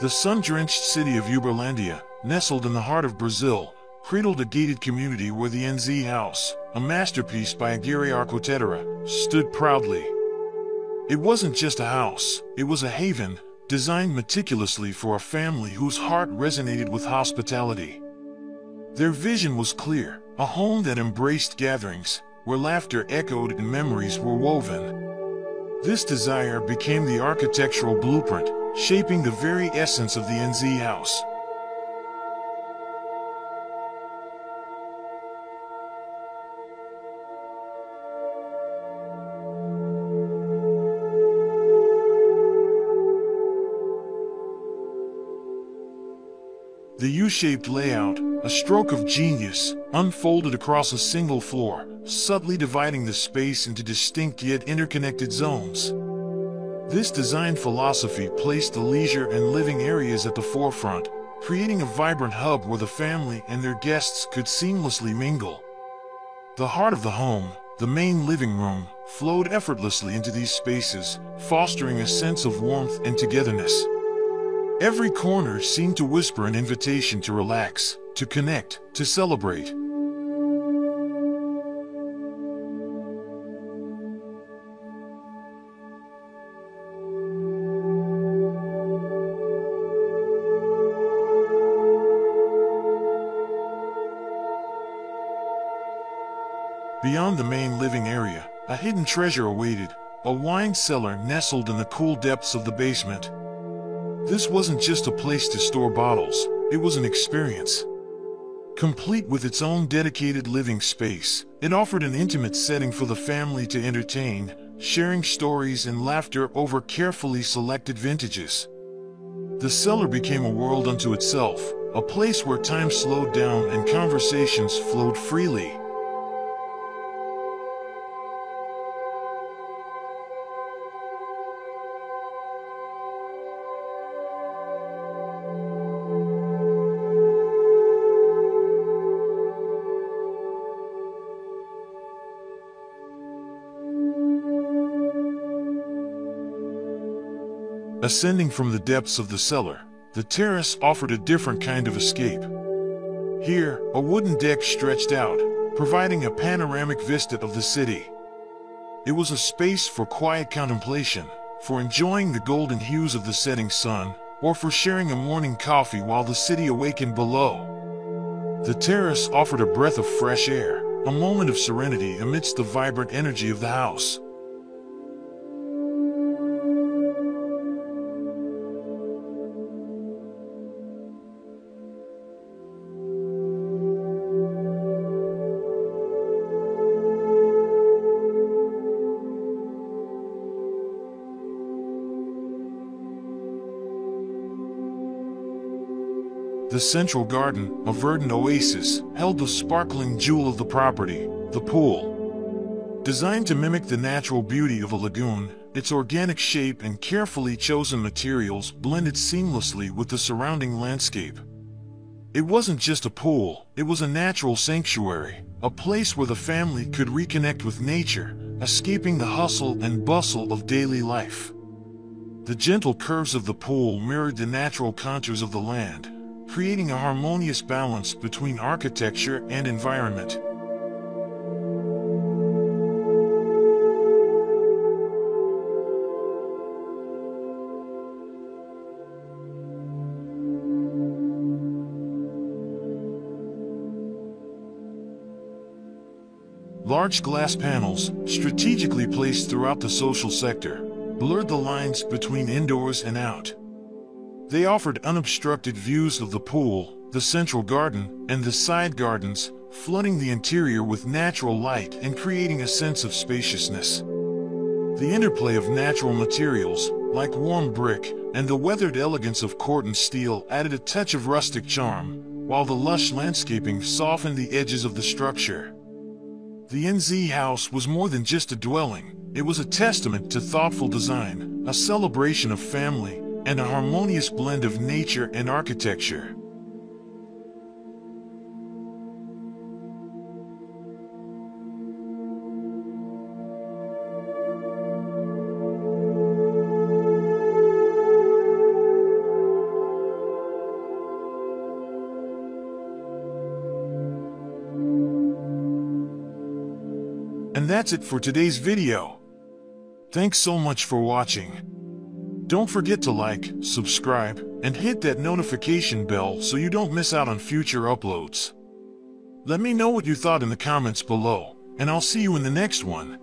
The sun-drenched city of Uberlandia, nestled in the heart of Brazil, cradled a gated community where the NZ House, a masterpiece by Aguirre Arquitectura, stood proudly. It wasn't just a house, it was a haven, designed meticulously for a family whose heart resonated with hospitality. Their vision was clear, a home that embraced gatherings, where laughter echoed and memories were woven. This desire became the architectural blueprint, shaping the very essence of the NZ House. The U-shaped layout, a stroke of genius, unfolded across a single floor, subtly dividing the space into distinct yet interconnected zones. This design philosophy placed the leisure and living areas at the forefront, creating a vibrant hub where the family and their guests could seamlessly mingle. The heart of the home, the main living room, flowed effortlessly into these spaces, fostering a sense of warmth and togetherness. Every corner seemed to whisper an invitation to relax, to connect, to celebrate. Beyond the main living area, a hidden treasure awaited, a wine cellar nestled in the cool depths of the basement. This wasn't just a place to store bottles, it was an experience. Complete with its own dedicated living space, it offered an intimate setting for the family to entertain, sharing stories and laughter over carefully selected vintages. The cellar became a world unto itself, a place where time slowed down and conversations flowed freely. Ascending from the depths of the cellar, the terrace offered a different kind of escape. Here, a wooden deck stretched out, providing a panoramic vista of the city. It was a space for quiet contemplation, for enjoying the golden hues of the setting sun, or for sharing a morning coffee while the city awakened below. The terrace offered a breath of fresh air, a moment of serenity amidst the vibrant energy of the house. The central garden, a verdant oasis, held the sparkling jewel of the property, the pool. Designed to mimic the natural beauty of a lagoon, its organic shape and carefully chosen materials blended seamlessly with the surrounding landscape. It wasn't just a pool, it was a natural sanctuary, a place where the family could reconnect with nature, escaping the hustle and bustle of daily life. The gentle curves of the pool mirrored the natural contours of the land, creating a harmonious balance between architecture and environment. Large glass panels, strategically placed throughout the social sector, blurred the lines between indoors and out. They offered unobstructed views of the pool, the central garden, and the side gardens, flooding the interior with natural light and creating a sense of spaciousness. The interplay of natural materials, like warm brick, and the weathered elegance of Corten steel added a touch of rustic charm, while the lush landscaping softened the edges of the structure. The NZ House was more than just a dwelling, it was a testament to thoughtful design, a celebration of family, and a harmonious blend of nature and architecture. And that's it for today's video. Thanks so much for watching. Don't forget to like, subscribe, and hit that notification bell so you don't miss out on future uploads. Let me know what you thought in the comments below, and I'll see you in the next one.